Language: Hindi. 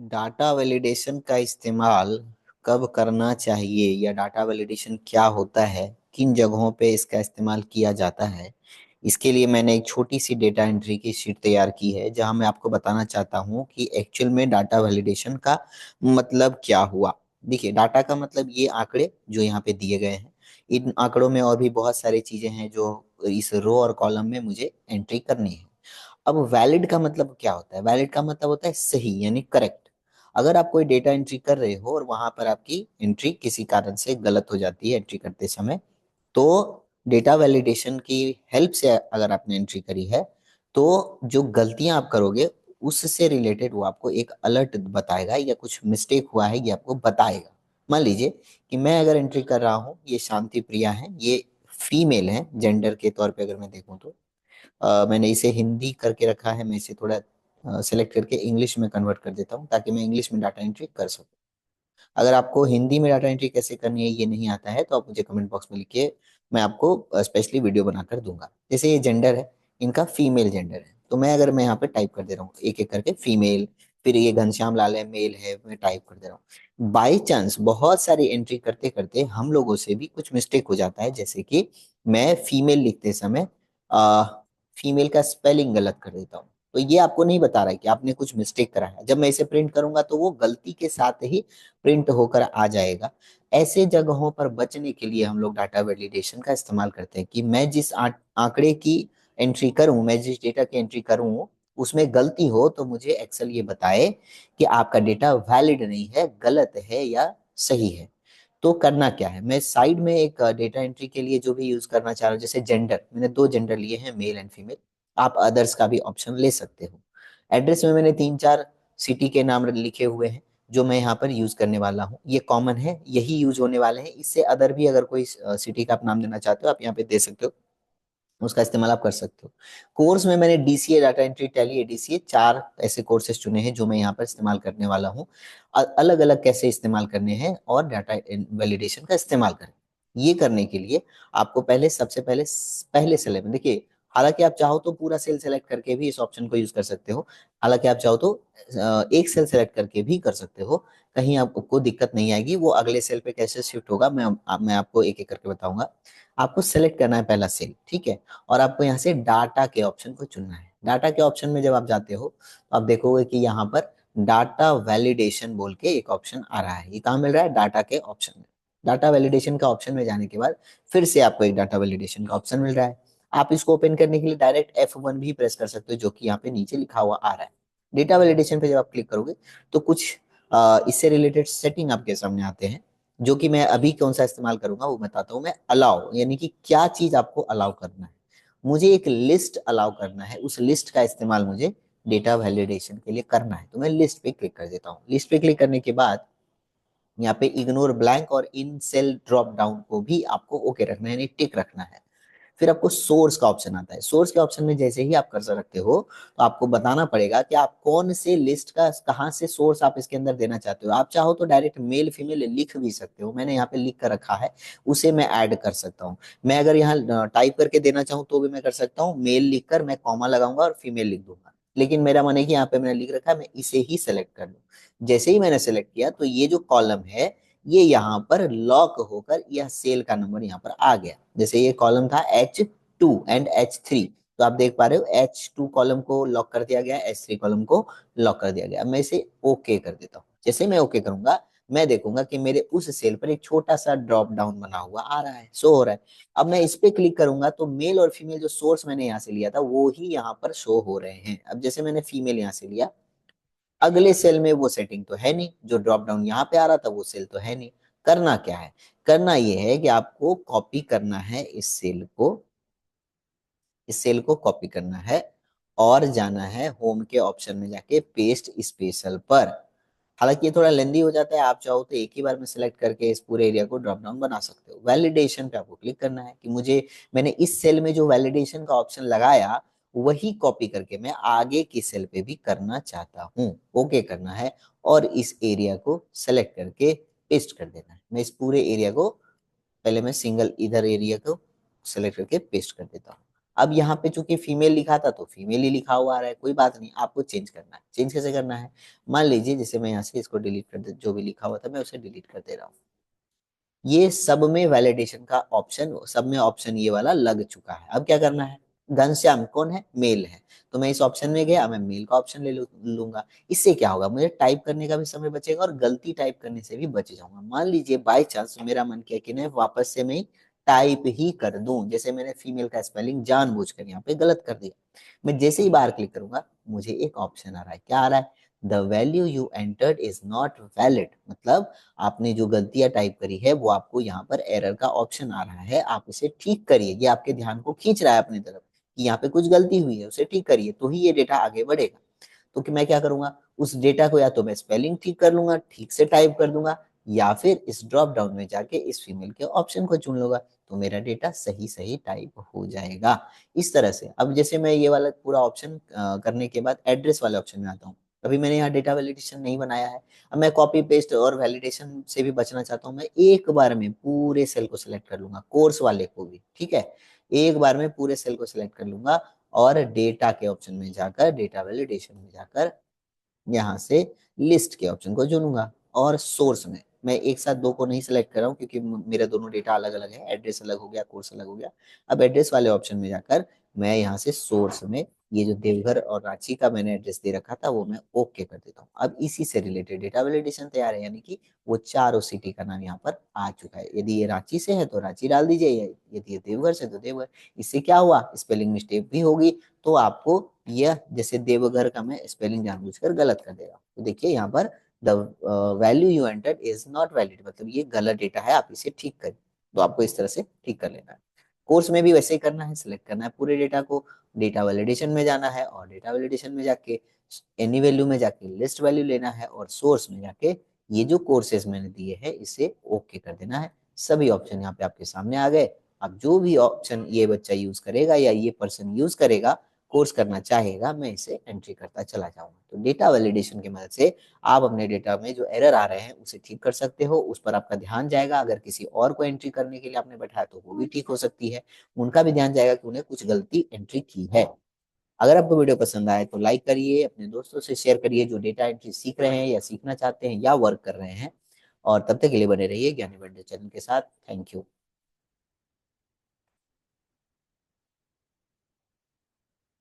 डाटा वैलिडेशन का इस्तेमाल कब करना चाहिए या डाटा वैलिडेशन क्या होता है, किन जगहों पे इसका इस्तेमाल किया जाता है। इसके लिए मैंने एक छोटी सी डेटा एंट्री की शीट तैयार की है, जहां मैं आपको बताना चाहता हूं कि एक्चुअल में डाटा वैलिडेशन का मतलब क्या हुआ। देखिए, डाटा का मतलब ये आंकड़े जो यहाँ पे दिए गए हैं। इन आंकड़ों में और भी बहुत सारी चीजें हैं जो इस रो और कॉलम में मुझे एंट्री करनी है। अब वैलिड का मतलब क्या होता है? वैलिड का मतलब होता है सही, यानी करेक्ट। अगर आप कोई डेटा एंट्री कर रहे हो और वहां पर आपकी एंट्री किसी कारण से गलत हो जाती है एंट्री करते समय, तो डेटा वैलिडेशन की हेल्प से अगर आपने एंट्री करी है, तो जो गलतियां आप करोगे उससे रिलेटेड वो आपको एक अलर्ट बताएगा, या कुछ मिस्टेक हुआ है ये आपको बताएगा। मान लीजिए कि मैं अगर एंट्री कर रहा हूँ, ये शांति प्रिया है, ये फीमेल है जेंडर के तौर पे अगर मैं देखूँ तो। मैंने इसे हिंदी करके रखा है, मैं इसे थोड़ा सेलेक्ट करके इंग्लिश में कन्वर्ट कर देता हूँ ताकि मैं इंग्लिश में डाटा एंट्री कर सकूँ। अगर आपको हिंदी में डाटा एंट्री कैसे करनी है ये नहीं आता है, तो आप मुझे कमेंट बॉक्स में लिखिए, मैं आपको स्पेशली वीडियो बनाकर दूंगा। जैसे ये जेंडर है, इनका फीमेल जेंडर है, तो मैं यहाँ पे टाइप कर दे रहा हूँ एक एक करके फीमेल। फिर ये घनश्याम लाल है, मेल है, मैं टाइप कर दे रहा हूँ। बाई चांस बहुत सारी एंट्री करते करते हम लोगों से भी कुछ मिस्टेक हो जाता है, जैसे कि मैं फीमेल लिखते समय फीमेल का स्पेलिंग गलत कर देता हूँ। तो ये आपको नहीं बता रहा है कि आपने कुछ मिस्टेक करा है। जब मैं इसे प्रिंट करूंगा तो वो गलती के साथ ही प्रिंट होकर आ जाएगा। ऐसे जगहों पर बचने के लिए हम लोग डाटा वैलिडेशन का इस्तेमाल करते हैं कि मैं जिस आंकड़े की एंट्री करूं, मैं जिस डेटा की एंट्री करूं, उसमें गलती हो तो मुझे एक्सेल ये बताए कि आपका डेटा वैलिड नहीं है, गलत है या सही है। तो करना क्या है, मैं साइड में एक डेटा एंट्री के लिए जो भी यूज करना चाह रहा हूँ, जैसे जेंडर, मैंने दो जेंडर लिए हैं, मेल एंड फीमेल। आप अदर्स का भी ऑप्शन ले सकते हो। एड्रेस में मैंने तीन चार सिटी के नाम लिखे हुए हैं जो मैं यहाँ पर यूज करने वाला हूँ। ये कॉमन है, यही यूज होने वाले हैं। इससे अदर भी अगर कोई सिटी का आप नाम देना चाहते हो, आप यहाँ पे दे सकते हो, उसका इस्तेमाल आप कर सकते हो। कोर्स में मैंने DCA, data entry, tally, ADCA, चार ऐसे कोर्सेज चुने हैं जो मैं यहाँ पर इस्तेमाल करने वाला हूँ। अलग अलग कैसे इस्तेमाल करने हैं और डाटा वैलिडेशन का इस्तेमाल करें, ये करने के लिए आपको पहले, सबसे पहले पहले सेल में देखिए। हालांकि आप चाहो तो पूरा सेल सेलेक्ट करके भी इस ऑप्शन को यूज कर सकते हो। हालांकि आप चाहो तो एक सेल सेलेक्ट करके भी कर सकते हो, कहीं आपको दिक्कत नहीं आएगी। वो अगले सेल पे कैसे शिफ्ट होगा मैं आपको एक एक करके बताऊंगा। आपको सेलेक्ट करना है पहला सेल, ठीक है, और आपको यहाँ से डाटा के ऑप्शन को चुनना है। डाटा के ऑप्शन में जब आप जाते हो तो आप देखोगे कि यहाँ पर डाटा वैलिडेशन बोल के एक ऑप्शन आ रहा है। ये कहाँ मिल रहा है? डाटा के ऑप्शन में। डाटा वैलिडेशन का ऑप्शन में जाने के बाद फिर से आपको एक डाटा वैलिडेशन का ऑप्शन मिल रहा है। आप इसको ओपन करने के लिए डायरेक्ट F1 भी प्रेस कर सकते हो, जो कि यहाँ पे नीचे लिखा हुआ आ रहा है। डेटा वैलिडेशन पे जब आप क्लिक करोगे तो कुछ इससे रिलेटेड सेटिंग आपके सामने आते हैं, जो कि मैं अभी कौन सा इस्तेमाल करूंगा वो बताता हूँ। मैं अलाउ, यानी कि क्या चीज आपको अलाउ करना है। मुझे एक लिस्ट अलाउ करना है, उस लिस्ट का इस्तेमाल मुझे डेटा वैलिडेशन के लिए करना है, तो मैं लिस्ट पे क्लिक कर देता हूँ। लिस्ट पे क्लिक करने के बाद यहाँ पे इग्नोर ब्लैंक और इन सेल ड्रॉप डाउन को भी आपको ओके रखना है, यानी टिक रखना है। फिर आपको सोर्स का ऑप्शन आता है। सोर्स के ऑप्शन में जैसे ही आप कर्सर रखते हो तो आपको बताना पड़ेगा कि आप कौन से लिस्ट का, कहाँ से सोर्स आप इसके अंदर देना चाहते हो। आप चाहो तो डायरेक्ट मेल फीमेल लिख भी सकते हो, मैंने यहाँ पे लिख कर रखा है, उसे मैं ऐड कर सकता हूँ। मैं अगर यहाँ टाइप करके देना चाहूँ तो भी मैं कर सकता हूँ, मेल लिखकर मैं कॉमा लगाऊंगा और फीमेल लिख दूंगा। लेकिन मेरा मन है कि यहाँ पे मैंने लिख रखा है, मैं इसे ही सेलेक्ट कर लूँ। जैसे ही मैंने सेलेक्ट किया तो ये जो कॉलम है ये यहाँ पर लॉक होकर यह सेल का नंबर यहाँ पर आ गया। जैसे ये कॉलम था H2 एंड H3, तो आप देख पा रहे हो H2 कॉलम को लॉक कर दिया गया, H3 कॉलम को लॉक कर दिया गया। अब मैं इसे ओके कर देता हूँ। जैसे मैं ओके करूंगा मैं देखूंगा कि मेरे उस सेल पर एक छोटा सा ड्रॉप डाउन बना हुआ आ रहा है, शो हो रहा है। अब मैं इस पे क्लिक करूंगा तो मेल और फीमेल जो सोर्स मैंने यहाँ से लिया था वो ही यहाँ पर शो हो रहे हैं। अब जैसे मैंने फीमेल यहाँ से लिया, अगले सेल में वो सेटिंग तो है नहीं, जो ड्रॉप डाउन यहाँ पे आ रहा था वो सेल तो है नहीं। करना क्या है? करना ये है कि आपको कॉपी करना है इस सेल को, इस सेल को कॉपी करना है और जाना है होम के ऑप्शन में जाके पेस्ट स्पेशल पर। हालांकि ये थोड़ा लेंदी हो जाता है, आप चाहो तो एक ही बार में सिलेक्ट करके इस पूरे एरिया को ड्रॉप डाउन बना सकते हो। वैलिडेशन पे आपको क्लिक करना है कि मुझे, मैंने इस सेल में जो वैलिडेशन का ऑप्शन लगाया वही कॉपी करके मैं आगे की सेल पे भी करना चाहता हूँ। ओके करना है और इस एरिया को सेलेक्ट करके पेस्ट कर देना है। मैं इस पूरे एरिया को, पहले मैं सिंगल इधर एरिया को सेलेक्ट करके पेस्ट कर देता हूँ। अब यहाँ पे चूंकि फीमेल लिखा था तो फीमेल ही लिखा हुआ आ रहा है, कोई बात नहीं, आपको चेंज करना है। चेंज कैसे करना है, मान लीजिए जैसे मैं यहाँ से इसको डिलीट कर दे, जो भी लिखा हुआ था मैं उसे डिलीट कर दे रहा हूँ। ये सब में वैलिडेशन का ऑप्शन, सब में ऑप्शन ये वाला लग चुका है। अब क्या करना है, घनश्याम कौन है, मेल है, तो मैं इस ऑप्शन में गया, मैं मेल का ऑप्शन लूंगा। इससे क्या होगा, मुझे टाइप करने का भी समय बचेगा और गलती टाइप करने से भी बच जाऊंगा। मान लीजिए बाई चांस मेरा मन किया कि नहीं वापस से मैं टाइप ही कर दूं, जैसे मैंने फीमेल का स्पेलिंग जानबूझकर यहाँ पे गलत कर दिया, मैं जैसे ही बाहर क्लिक करूंगा मुझे एक ऑप्शन आ रहा है, क्या आ रहा है, the value you entered is not valid, मतलब आपने जो गलतियां टाइप करी है वो आपको यहाँ पर एरर का ऑप्शन आ रहा है, आप इसे ठीक करिए। ये आपके ध्यान को खींच रहा है अपनी तरफ कि यहाँ पे कुछ गलती हुई है, उसे ठीक करिए, तो ही ये डेटा आगे बढ़ेगा। तो कि मैं क्या करूंगा, उस डेटा को या तो मैं स्पेलिंग ठीक कर लूंगा, ठीक से टाइप कर दूंगा, या फिर इस ड्रॉप डाउन में जाके इस फीमेल के ऑप्शन को चुन लूंगा, तो मेरा डेटा सही सही टाइप हो जाएगा। इस तरह से अब जैसे मैं ये वाला पूरा ऑप्शन करने के बाद एड्रेस वाले ऑप्शन में आता हूँ। अभी मैंने यहाँ डेटा वैलिडेशन नहीं बनाया है, अब मैं कॉपी पेस्ट और वैलिडेशन से भी बचना चाहता हूँ, मैं एक बार में पूरे सेल को सिलेक्ट कर लूंगा, कोर्स वाले को भी, ठीक है, एक बार में पूरे सेल को सिलेक्ट कर लूंगा और डेटा के ऑप्शन में जाकर, डेटा वैलिडेशन में जाकर यहाँ से लिस्ट के ऑप्शन को चुनूंगा। और सोर्स में मैं एक साथ दो को नहीं सिलेक्ट कर रहा हूँ क्योंकि मेरा दोनों डेटा अलग अलग है, एड्रेस अलग हो गया, कोर्स अलग हो गया। अब एड्रेस वाले ऑप्शन में जाकर मैं यहाँ से सोर्स में ये जो देवघर और रांची का मैंने एड्रेस दे रखा था वो मैं ओके कर देता हूँ। अब इसी से रिलेटेड डेटा वैलिडेशन तैयार है, यानी कि वो चारों सिटी का नाम यहाँ पर आ चुका है। यदि ये रांची से है तो रांची डाल दीजिए, यदि ये देवघर से तो देवघर। इससे क्या हुआ, स्पेलिंग मिस्टेक भी होगी तो आपको यह, जैसे देवघर का मैं स्पेलिंग जानबूझकर गलत कर देगा, तो देखिए यहाँ पर the value you entered is not valid, मतलब ये गलत डेटा है, आप इसे ठीक करें। तो आपको इस तरह से ठीक कर लेना है। कोर्स में भी वैसे ही करना है, सिलेक्ट करना है पूरे डेटा को, डेटा वैलिडेशन में जाना है और डेटा वैलिडेशन में जाके एनी वैल्यू में जाके लिस्ट वैल्यू लेना है और सोर्स में जाके ये जो कोर्सेज मैंने दिए हैं इसे ओके कर देना है। सभी ऑप्शन यहाँ पे आपके सामने आ गए। अब जो भी ऑप्शन ये बच्चा यूज करेगा या ये पर्सन यूज करेगा, कोर्स करना चाहेगा, मैं इसे एंट्री करता चला जाऊंगा। तो डेटा वैलिडेशन की मदद से आप अपने डेटा में जो एरर आ रहे हैं उसे ठीक कर सकते हो, उस पर आपका ध्यान जाएगा। अगर किसी और को एंट्री करने के लिए आपने बैठाया तो वो भी ठीक हो सकती है, उनका भी ध्यान जाएगा कि उन्हें कुछ गलती एंट्री की है। अगर आपको वीडियो पसंद आए तो लाइक करिए, अपने दोस्तों से शेयर करिए जो डेटा एंट्री सीख रहे हैं या सीखना चाहते हैं या वर्क कर रहे हैं। और तब तक के लिए बने रहिए ज्ञानी बंडे चैनल के साथ। Thank you.